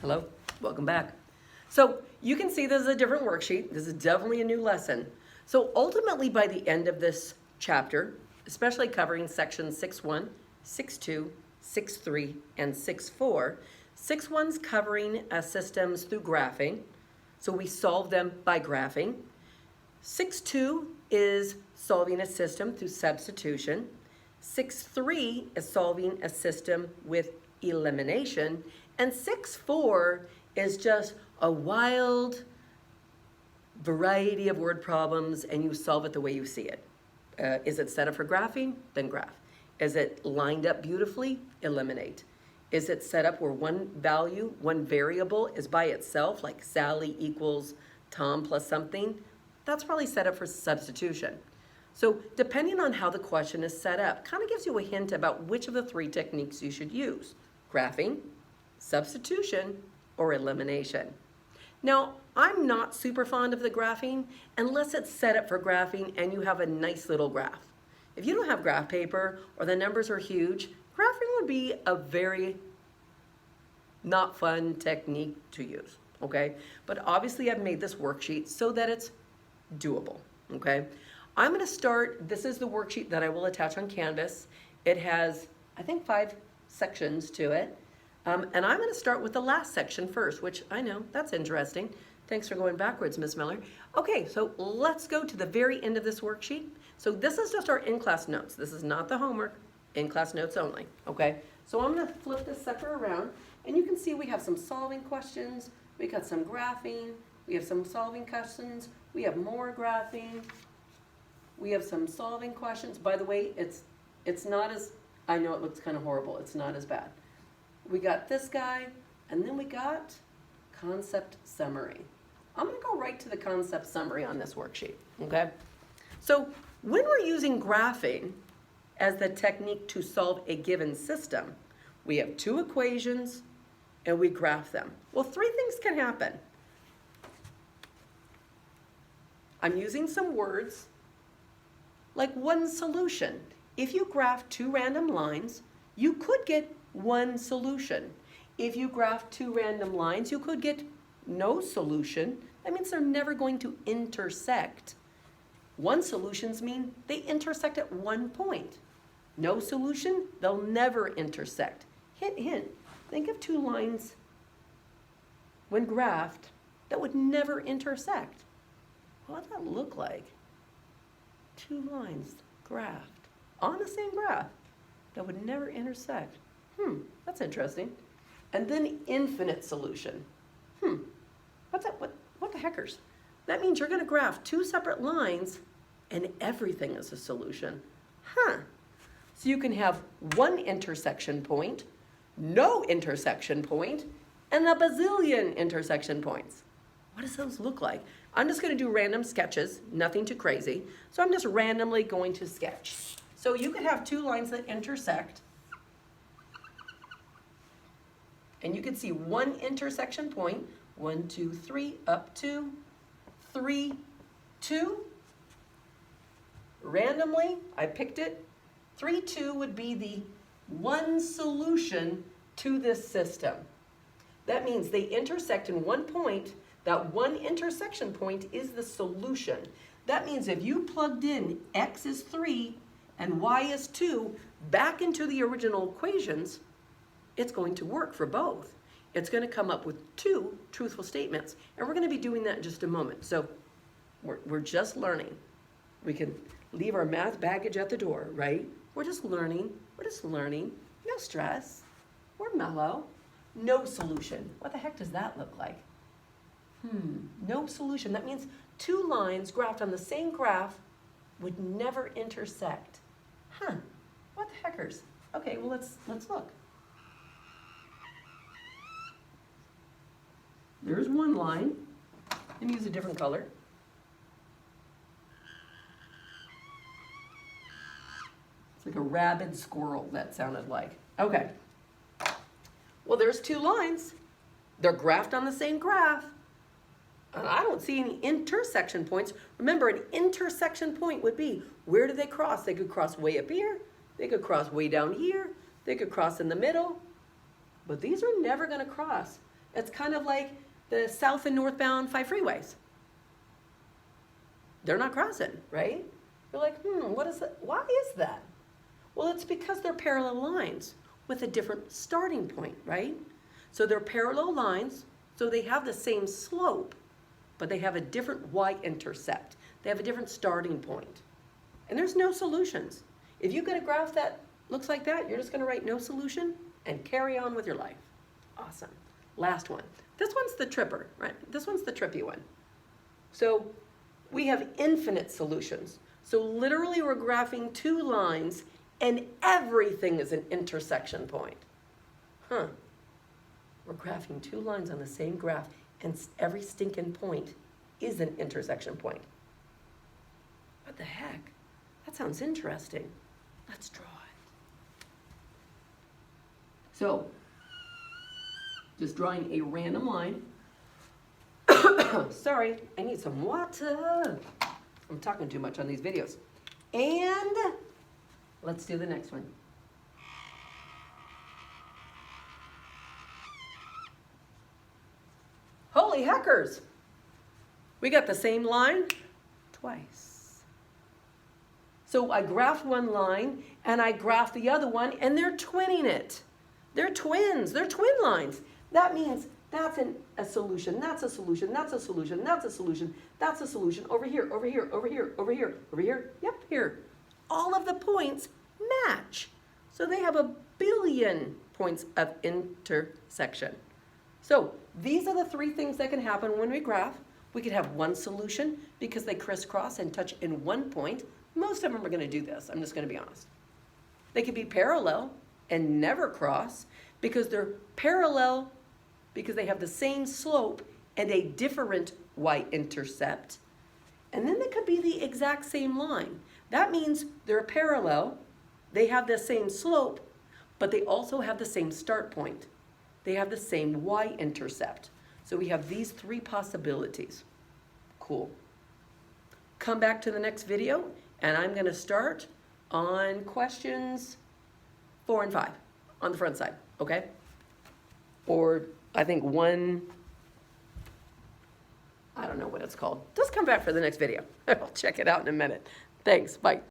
Hello, welcome back. So you can see this is a different worksheet. This is definitely a new lesson. So ultimately by the end of this chapter, especially covering sections 6.1, 6.2, 6.3, and 6.4, 6.1's covering systems through graphing. So we solve them by graphing. 6.2 is solving a system through substitution. 6.3 is solving a system with elimination. And 6.4 is just a wild variety of word problems and you solve it the way you see it. Is it set up for graphing? Then graph. Is it lined up beautifully? Eliminate. Is it set up where one value, one variable is by itself, like Sally equals Tom plus something? That's probably set up for substitution. So depending on how the question is set up, kind of gives you a hint about which of the three techniques you should use: graphing, substitution, or elimination. Now, I'm not super fond of the graphing unless it's set up for graphing and you have a nice little graph. If you don't have graph paper or the numbers are huge, graphing would be a very not fun technique to use, okay? But obviously I've made this worksheet so that it's doable, okay? I'm gonna start, this is the worksheet that I will attach on Canvas. It has, I think, 5 sections to it. And I'm gonna start with the last section first, which I know, that's interesting. Thanks for going backwards, Miss Miller. Okay, so let's go to the very end of this worksheet. So this is just our in-class notes. This is not the homework, in-class notes only, okay? So I'm gonna flip this sucker around, and you can see we have some solving questions, we got some graphing, we have some solving questions, we have more graphing, we have some solving questions. By the way, it's not as, I know it looks kind of horrible, it's not as bad. We got this guy, and then we got concept summary. I'm gonna go right to the concept summary on this worksheet, okay? So when we're using graphing as the technique to solve a given system, we have 2 equations and we graph them. Well, 3 things can happen. I'm using some words like one solution. If you graph 2 random lines, you could get one solution. If you graph 2 random lines, you could get no solution. That means they're never going to intersect. One solutions mean they intersect at one point. No solution, they'll never intersect. Hint, hint, think of 2 lines when graphed that would never intersect. What would that look like? 2 lines graphed on the same graph that would never intersect. That's interesting. And then infinite solution. What's that? What the heckers? That means you're gonna graph 2 separate lines and everything is a solution. So you can have 1 intersection point, no intersection point, and a bazillion intersection points. What does those look like? I'm just gonna do random sketches, nothing too crazy. So I'm just randomly going to sketch. So you could have 2 lines that intersect, and you can see 1 intersection point, 1, 2, 3, up 2, 3, 2. Randomly, I picked it. 3, 2 would be the one solution to this system. That means they intersect in 1 point. That 1 intersection point is the solution. That means if you plugged in x is 3 and y is 2 back into the original equations, it's going to work for both. It's going to come up with 2 truthful statements, and we're going to be doing that in just a moment. So we're just learning. We can leave our math baggage at the door, right? We're just learning. We're just learning. No stress. We're mellow. No solution. What the heck does that look like? No solution. That means 2 lines graphed on the same graph would never intersect. What the heckers? Okay, well let's look. There's 1 line. Let me use a different color. It's like a rabid squirrel, that sounded like. Okay. Well, there's 2 lines. They're graphed on the same graph. And I don't see any intersection points. Remember, an intersection point would be, where do they cross? They could cross way up here. They could cross way down here. They could cross in the middle. But these are never going to cross. It's kind of like the south and northbound 5 freeways. They're not crossing, right? You're like, what is that? Why is that? Well, it's because they're parallel lines with a different starting point, right? So they're parallel lines, so they have the same slope, but they have a different y-intercept. They have a different starting point. And there's no solutions. If you get a graph that looks like that, you're just gonna write no solution and carry on with your life. Awesome. Last one. This one's the tripper, right? This one's the trippy one. So we have infinite solutions. So literally we're graphing 2 lines and everything is an intersection point. We're graphing 2 lines on the same graph and every stinking point is an intersection point. What the heck? That sounds interesting. Let's draw it. So, just drawing a random line. Sorry, I need some water. I'm talking too much on these videos. And let's do the next one. Holy heckers! We got the same line twice. So I graphed one line and I graphed the other one and they're twinning it. They're twins, they're twin lines. That means that's a solution, that's a solution, that's a solution, that's a solution, that's a solution, over here, over here, over here, over here, over here, yep, here. All of the points match. So they have a billion points of intersection. So these are the 3 things that can happen when we graph. We could have one solution because they crisscross and touch in one point. Most of them are gonna do this, I'm just gonna be honest. They could be parallel and never cross because they're parallel because they have the same slope and a different y-intercept. And then they could be the exact same line. That means they're parallel, they have the same slope, but they also have the same start point. They have the same y-intercept. So we have these 3 possibilities. Cool. Come back to the next video and I'm gonna start on questions 4 and 5 on the front side, okay? Or I think I don't know what it's called. Just come back for the next video. I'll check it out in a minute. Thanks, bye.